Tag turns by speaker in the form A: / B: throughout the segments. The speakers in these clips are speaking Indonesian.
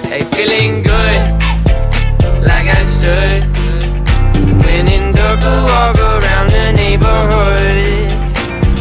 A: Hey, feeling good, like I should. When in dark, walk around the neighborhood.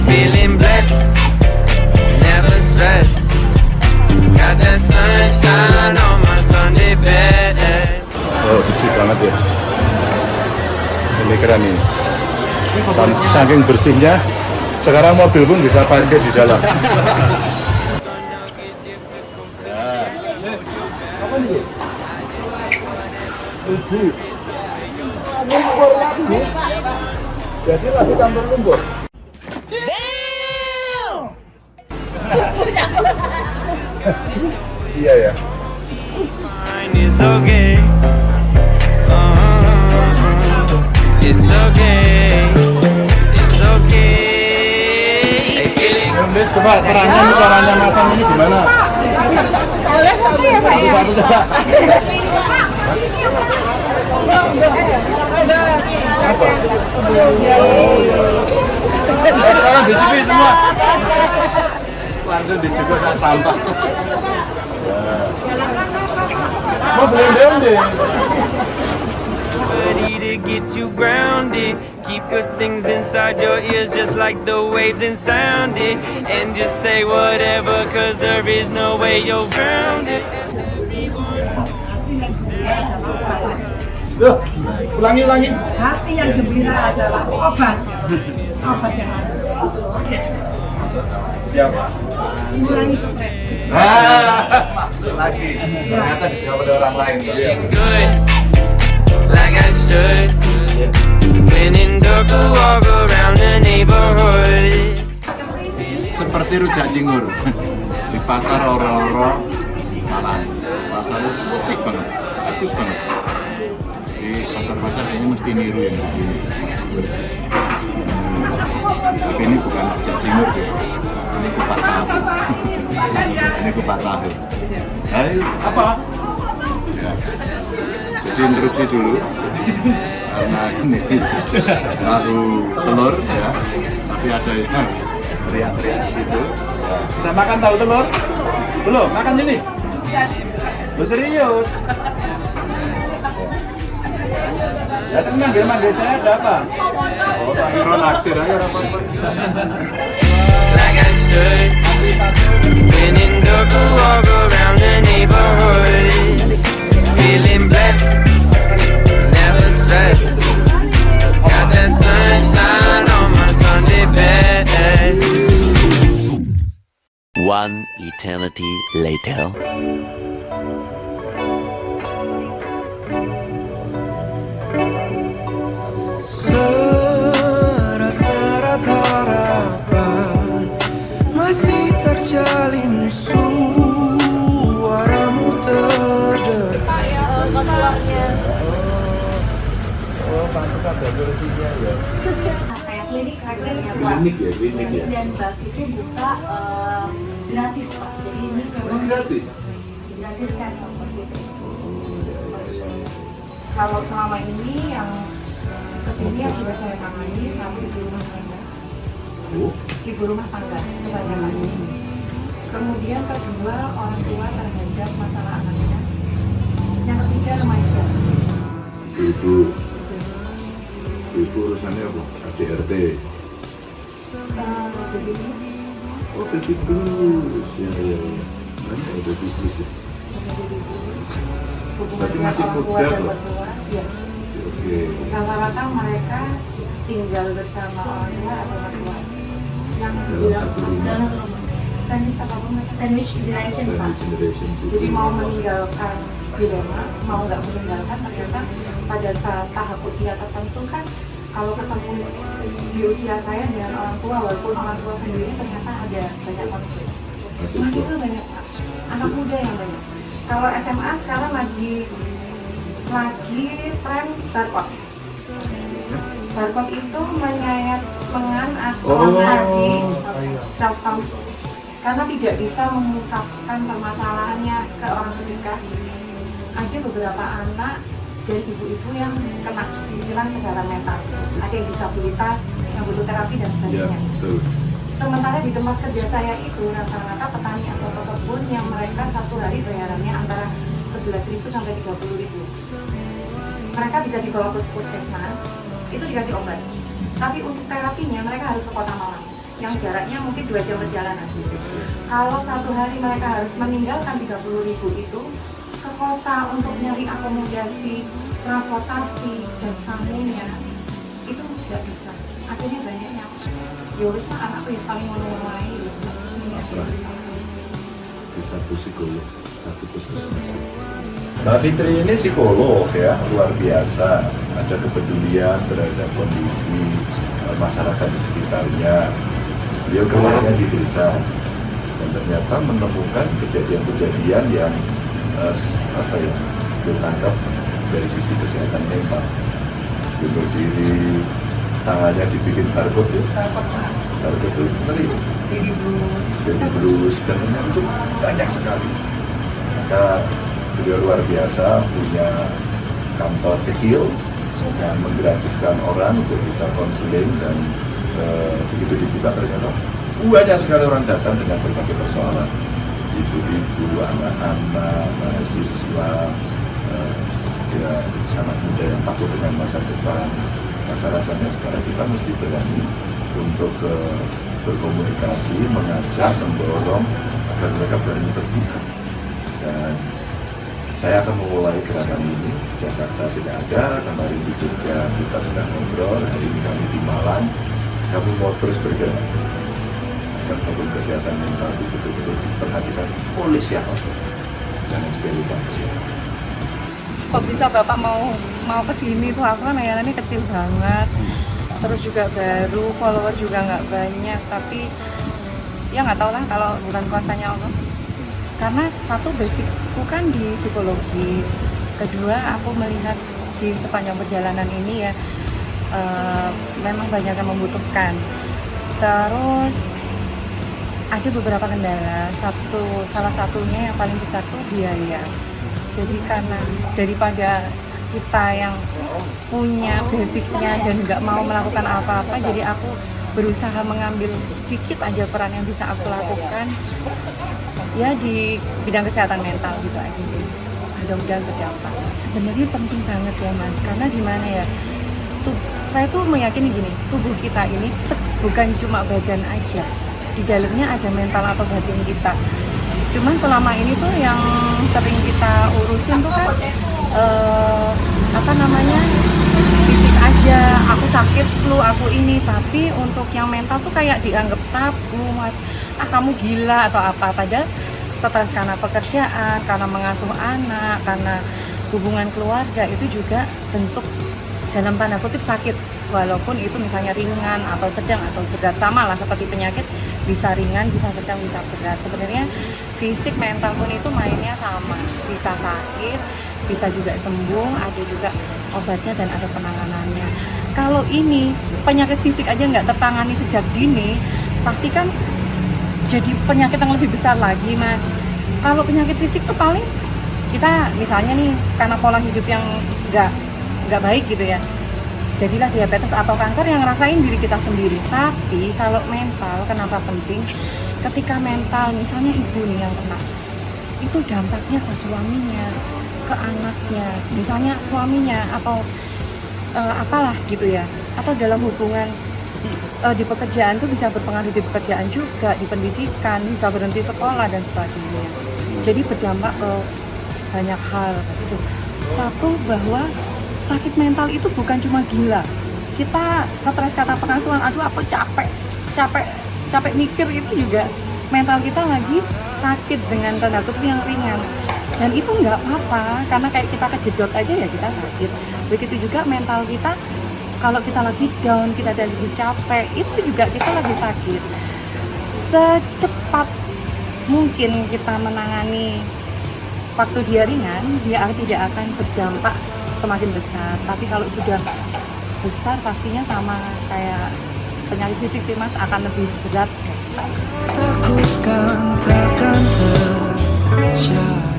A: Feeling blessed, never stressed. Got that sunshine on my Sunday bed.
B: Oh, bersih banget ya. Ini keren ini. Saking bersihnya, sekarang mobil pun bisa parkir di dalam. Lumpur lagi. Jadi lagi campur lumpur. Iya ya.
A: It's okay. It's okay. It's okay. Hey, feeling.
B: Coba terangkan caranya masang ini gimana? Satu coba. Apa? Sekarang di sini semua. Langsung dijebak sampah. Mau beli
A: To get you grounded, keep good things inside your ears just like the waves and sound it, and just say whatever, cause there is no way you're grounded.
B: Loh, ulangi.
C: Hati yang gembira adalah obat. Obat yang ada.
B: Siapa?
C: Mengurangi stres.
B: Masuk lagi. Ternyata dijawab oleh orang lain.
A: Good, like I should. When in dark, walk around the neighborhood.
B: Seperti rujak cingur di pasar Oro-Oro Malang. Pasar itu musik banget, bagus banget. Di pasar-pasar kayaknya mesti niru yang begini. Tapi ini bukan rujak cingur ya. Ini kupat tahu. Ini kupat tahu. Hai, apa? Ya. Jadi interupsi dulu. Karena ini baru telur ya. Tapi ada teriak-teriak di situ. Sudah makan tahu telur? Belum? Makan ini? Lu serius? Ya cuma manggil saya ada apa? Oh, tak naksir aja apa-apa.
A: Like I should. When in dark, walk around the neighborhood. Feeling blessed, never stressed. Got that sunshine on my Sunday best.
D: One eternity later.
A: Serat-serat harapan masih terjalin, suaramu terdengar.
B: Oh, pantas ada kursinya ya.
C: Kayak klinik ya,
B: Klinik ya.
C: Dan Mbak Fitri buka gratis Pak. Jadi ini memang
B: Gratis.
C: gratis kan seperti itu. Kalau selama ini yang kesini yang sudah saya tangani satu ibu rumah tangga, ibu rumah tangga kebanyakan ini. Kemudian kedua orang tua terhadap masalah anaknya. Yang ketiga remaja.
B: Ibu urusannya apa? ADRT.
C: Baby blues,
B: Oh, baby blues. Ya. Banyak ya baby blues ya.
C: hubungan
B: Berarti
C: dengan
B: masih
C: orang tua
B: muda
C: dan
B: tuh?
C: mertua. Ya.
B: Oke.
C: Rata-rata mereka tinggal bersama orang tua atau mertua. Yang
B: Dalam
C: bilang
B: satu rumah.
C: dalam satu rumah. Sandwich apapun mereka sandwich generation Pak.
B: Sandwich generation.
C: Jadi mau meninggalkan dilema, mau nggak meninggalkan, ternyata pada saat tahap usia tertentu kan kalau ketemu di usia saya dengan orang tua, walaupun orang tua sendiri ternyata ada banyak konflik. Mahasiswa banyak Pak. Anak muda yang banyak. Kalau SMA sekarang lagi tren barcode. Barcode itu menyayat lengan atau kaki self-confidence karena tidak bisa mengungkapkan permasalahannya ke orang ada beberapa anak dan ibu-ibu yang kena istilah kesehatan mental, ada yang disabilitas, yang butuh terapi dan
B: Ya,
C: sebagainya.
B: betul.
C: Sementara di tempat kerja saya itu rata-rata petani atau pekebun yang mereka satu hari bayarannya antara 11.000 sampai 30.000. Mereka bisa dibawa ke puskesmas, itu dikasih obat. Tapi untuk terapinya mereka harus ke Kota Malang, yang jaraknya mungkin 2 jam perjalanan. Kalau satu hari mereka harus meninggalkan 30.000 itu ke kota untuk nyari akomodasi, transportasi, dan samunya, itu nggak bisa. Akhirnya banyak yang ya wis mah anakku wis paling ngono-ngono ae wis
B: Pasrah. Di satu psikolog, satu puskesmas. Mbak Fitri ini psikolog ya, luar biasa. Ada kepedulian terhadap kondisi masyarakat di sekitarnya. Beliau kerjanya di desa dan ternyata menemukan kejadian-kejadian yang ditangkap dari sisi kesehatan mental. Bunuh diri, tangannya dibikin barcode ya. Barcode itu ngeri. Baby blues dan itu banyak sekali. Maka beliau luar biasa punya kantor kecil yang menggratiskan orang untuk bisa konseling dan begitu dibuka ternyata banyak sekali orang datang dengan berbagai persoalan, ibu-ibu, anak-anak, mahasiswa, ya, anak muda yang takut dengan masa depan. Rasa-rasanya sekarang kita mesti berani untuk berkomunikasi, mengajak, mendorong agar mereka berani terbuka. Dan saya akan memulai gerakan ini. Jakarta sudah ada, kemarin di Jogja kita sedang ngobrol, hari ini kami di Malang. Kami mau terus bergerak agar problem kesehatan mental itu betul-betul diperhatikan oleh siapapun. Jangan sepelekan.
C: Kok bisa Bapak mau kesini tuh, aku kan layanannya kecil banget, terus juga baru, follower juga nggak banyak, tapi ya nggak tahu lah kalau bukan kuasanya Allah. Karena satu basicku kan di psikologi, kedua aku melihat di sepanjang perjalanan ini ya memang banyak yang membutuhkan. Terus ada beberapa kendala, salah satunya yang paling besar tuh biaya. Jadi karena daripada kita yang punya basicnya dan nggak mau melakukan apa-apa, jadi aku berusaha mengambil sedikit aja peran yang bisa aku lakukan ya di bidang kesehatan mental gitu aja sih. Mudah-mudahan berdampak. Sebenarnya penting banget ya Mas, karena gimana ya, saya tuh meyakini gini, tubuh kita ini bukan cuma badan aja, di dalamnya ada mental atau batin kita. Cuman selama ini tuh yang sering kita urusin tuh kan fisik aja, aku sakit flu, aku ini, tapi untuk yang mental tuh kayak dianggap tabu, Mas. Kamu gila atau apa, padahal stres karena pekerjaan, karena mengasuh anak, karena hubungan keluarga itu juga bentuk dalam tanda kutip sakit, walaupun itu misalnya ringan atau sedang atau berat, sama lah seperti penyakit, bisa ringan, bisa sedang, bisa berat. Sebenarnya fisik mental pun itu mainnya sama, bisa sakit, bisa juga sembuh, ada juga obatnya dan ada penanganannya. Kalau ini penyakit fisik aja nggak tertangani sejak dini, pasti kan jadi penyakit yang lebih besar lagi, Mas. Kalau penyakit fisik tuh paling kita misalnya nih karena pola hidup yang nggak baik gitu ya, jadilah diabetes atau kanker yang ngerasain diri kita sendiri. Tapi kalau mental, kenapa penting? Ketika mental, misalnya ibu nih yang kena, itu dampaknya ke suaminya, ke anaknya, misalnya suaminya atau apalah gitu ya, atau dalam hubungan di pekerjaan tuh bisa berpengaruh di pekerjaan juga, di pendidikan, bisa berhenti sekolah dan sebagainya. Jadi berdampak ke banyak hal gitu. Satu, bahwa sakit mental itu bukan cuma gila. Kita stres kata pengasuhan, aduh aku capek mikir, itu juga mental kita lagi sakit dengan tanda kutip yang ringan. Dan itu nggak apa-apa, karena kayak kita kejedot aja ya kita sakit. Begitu juga mental kita, kalau kita lagi down, kita lagi capek, itu juga kita lagi sakit. Secepat mungkin kita menangani waktu dia ringan, dia tidak akan berdampak semakin besar. Tapi kalau sudah besar, pastinya sama kayak penyakit fisik sih Mas, akan lebih berat.
A: Takutkan takkan terjadi.